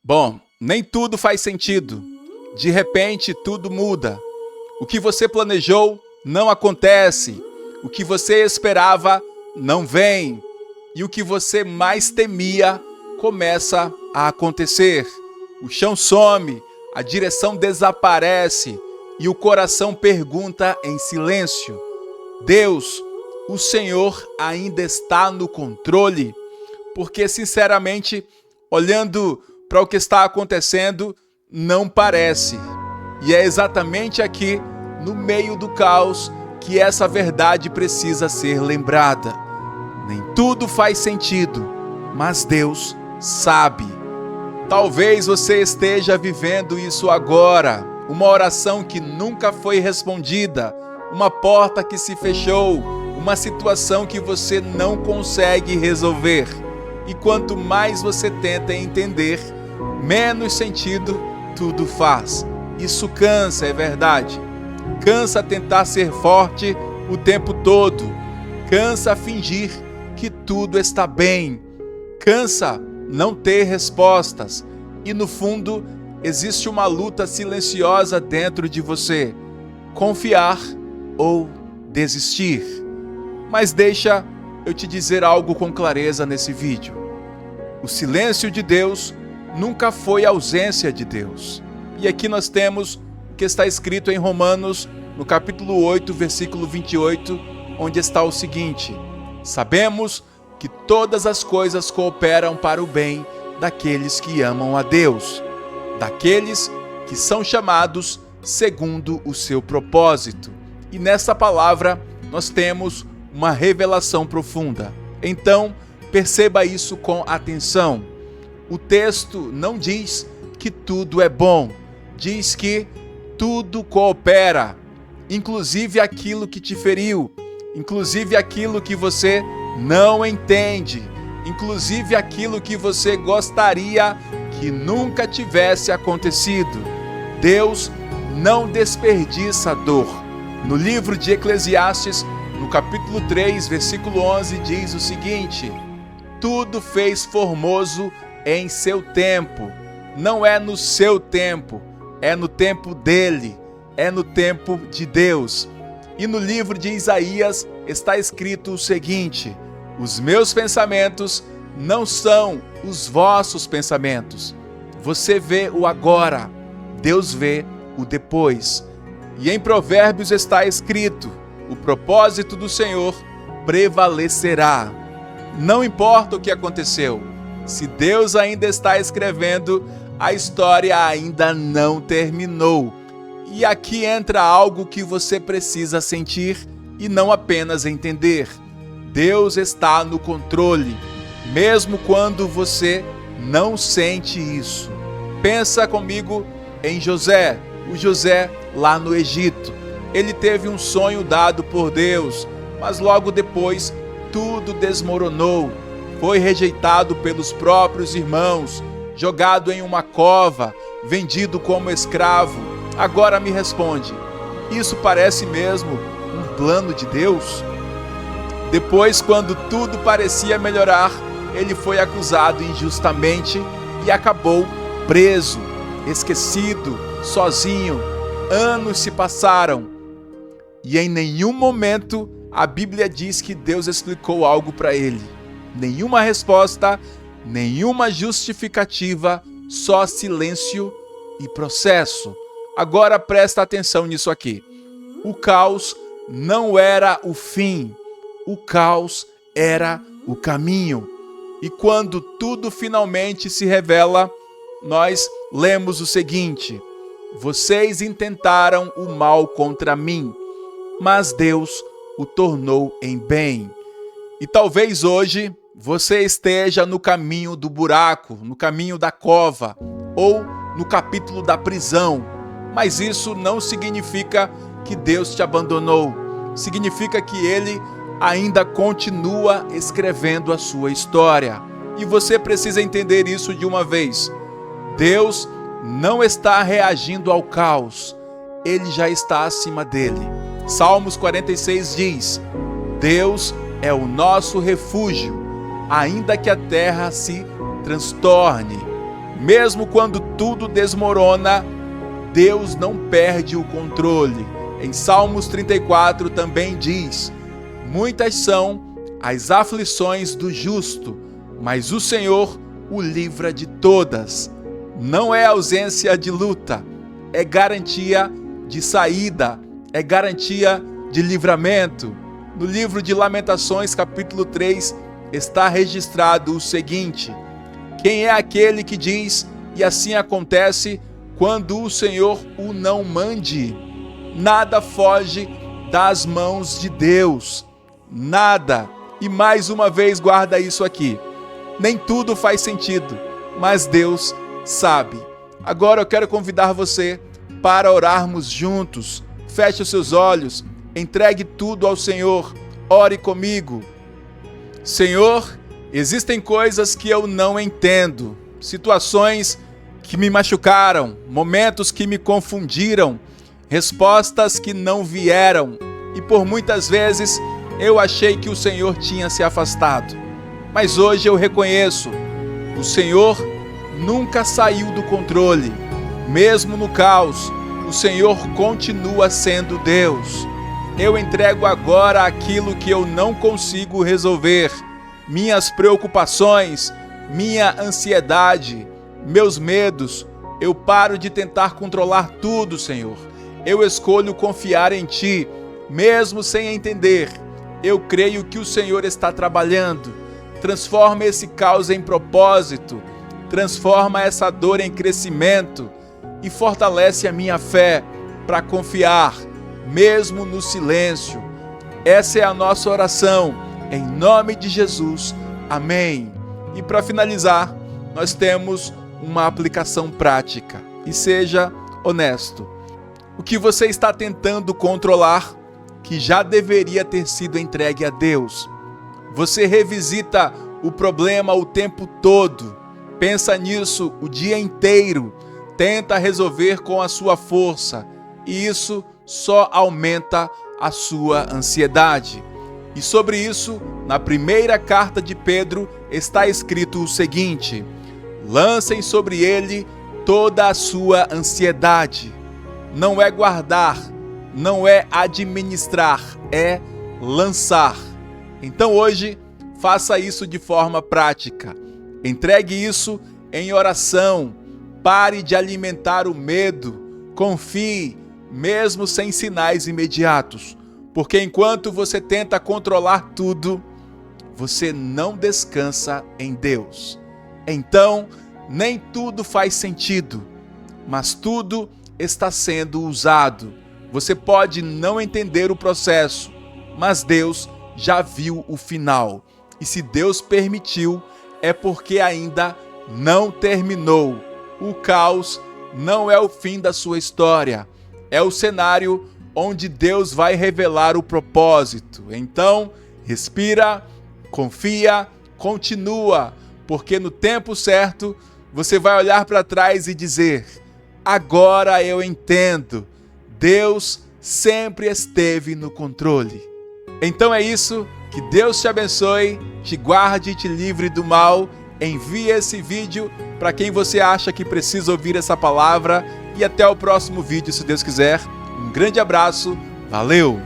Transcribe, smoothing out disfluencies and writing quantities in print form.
Bom, nem tudo faz sentido. De repente, tudo muda. O que você planejou não acontece. O que você esperava não vem. E o que você mais temia começa a acontecer. O chão some, a direção desaparece e o coração pergunta em silêncio: Deus, o Senhor ainda está no controle? Porque, sinceramente, olhando para o que está acontecendo, não parece. E é exatamente aqui, no meio do caos, que essa verdade precisa ser lembrada. Nem tudo faz sentido, mas Deus sabe. Talvez você esteja vivendo isso agora, uma oração que nunca foi respondida, uma porta que se fechou, uma situação que você não consegue resolver. E quanto mais você tenta entender, menos sentido tudo faz. Isso cansa, é verdade. Cansa tentar ser forte o tempo todo. Cansa fingir que tudo está bem. Cansa não ter respostas. E no fundo, existe uma luta silenciosa dentro de você: confiar ou desistir. Mas deixa eu te dizer algo com clareza nesse vídeo. O silêncio de Deus nunca foi ausência de Deus. E aqui nós temos o que está escrito em Romanos, no capítulo 8, versículo 28, onde está o seguinte: sabemos que todas as coisas cooperam para o bem daqueles que amam a Deus, daqueles que são chamados segundo o seu propósito. E nessa palavra nós temos uma revelação profunda. Então, perceba isso com atenção. O texto não diz que tudo é bom, diz que tudo coopera, inclusive aquilo que te feriu, inclusive aquilo que você não entende, inclusive aquilo que você gostaria que nunca tivesse acontecido. Deus não desperdiça dor. No livro de Eclesiastes, no capítulo 3, versículo 11, diz o seguinte: tudo fez formoso em seu tempo. Não é no seu tempo, é no tempo dele, é no tempo de Deus. E no livro de Isaías está escrito o seguinte: os meus pensamentos não são os vossos pensamentos. Você vê o agora, Deus vê o depois. E em Provérbios está escrito: o propósito do Senhor prevalecerá. Não importa o que aconteceu, se Deus ainda está escrevendo, a história ainda não terminou. E aqui entra algo que você precisa sentir e não apenas entender. Deus está no controle, mesmo quando você não sente isso. Pensa comigo em José, o José lá no Egito. Ele teve um sonho dado por Deus, mas logo depois tudo desmoronou. Foi rejeitado pelos próprios irmãos, jogado em uma cova, vendido como escravo. Agora me responde, isso parece mesmo um plano de Deus? Depois, quando tudo parecia melhorar, ele foi acusado injustamente e acabou preso, esquecido, sozinho. Anos se passaram e em nenhum momento a Bíblia diz que Deus explicou algo para ele. Nenhuma resposta, nenhuma justificativa, só silêncio e processo. Agora presta atenção nisso aqui. O caos não era o fim, o caos era o caminho. E quando tudo finalmente se revela, nós lemos o seguinte: vocês intentaram o mal contra mim, mas Deus o tornou em bem. E talvez hoje você esteja no caminho do buraco, no caminho da cova ou no capítulo da prisão. Mas isso não significa que Deus te abandonou. Significa que Ele ainda continua escrevendo a sua história. E você precisa entender isso de uma vez. Deus não está reagindo ao caos. Ele já está acima dele. Salmos 46 diz: Deus é o nosso refúgio, ainda que a terra se transtorne. Mesmo quando tudo desmorona, Deus não perde o controle. Em Salmos 34 também diz: muitas são as aflições do justo, mas o Senhor o livra de todas. Não é ausência de luta, é garantia de saída, é garantia de livramento. No livro de Lamentações, capítulo 3, está registrado o seguinte: quem é aquele que diz, e assim acontece, quando o Senhor o não mande? Nada foge das mãos de Deus. Nada. E mais uma vez guarda isso aqui. Nem tudo faz sentido, mas Deus sabe. Agora eu quero convidar você para orarmos juntos. Feche os seus olhos, entregue tudo ao Senhor. Ore comigo. Senhor, existem coisas que eu não entendo, situações que me machucaram, momentos que me confundiram, respostas que não vieram, e por muitas vezes eu achei que o Senhor tinha se afastado. Mas hoje eu reconheço, o Senhor nunca saiu do controle. Mesmo no caos, o Senhor continua sendo Deus. Eu entrego agora aquilo que eu não consigo resolver, minhas preocupações, minha ansiedade, meus medos. Eu paro de tentar controlar tudo, Senhor. Eu escolho confiar em Ti, mesmo sem entender. Eu creio que o Senhor está trabalhando. Transforma esse caos em propósito, transforma essa dor em crescimento e fortalece a minha fé para confiar, mesmo no silêncio. Essa é a nossa oração, em nome de Jesus. Amém. E para finalizar, nós temos uma aplicação prática. E seja honesto. O que você está tentando controlar, que já deveria ter sido entregue a Deus? Você revisita o problema o tempo todo, pensa nisso o dia inteiro, tenta resolver com a sua força, e isso só aumenta a sua ansiedade. E sobre isso, na primeira carta de Pedro, está escrito o seguinte: lancem sobre ele toda a sua ansiedade. Não é guardar, não é administrar, é lançar. Então hoje, faça isso de forma prática. Entregue isso em oração. Pare de alimentar o medo. Confie, mesmo sem sinais imediatos. Porque enquanto você tenta controlar tudo, você não descansa em Deus. Então, nem tudo faz sentido, mas tudo está sendo usado. Você pode não entender o processo, mas Deus já viu o final. E se Deus permitiu, é porque ainda não terminou. O caos não é o fim da sua história. É o cenário onde Deus vai revelar o propósito. Então, respira, confia, continua, porque no tempo certo, você vai olhar para trás e dizer: agora eu entendo. Deus sempre esteve no controle. Então é isso. Que Deus te abençoe, te guarde e te livre do mal. Envie esse vídeo para quem você acha que precisa ouvir essa palavra. E até o próximo vídeo, se Deus quiser. Um grande abraço. Valeu!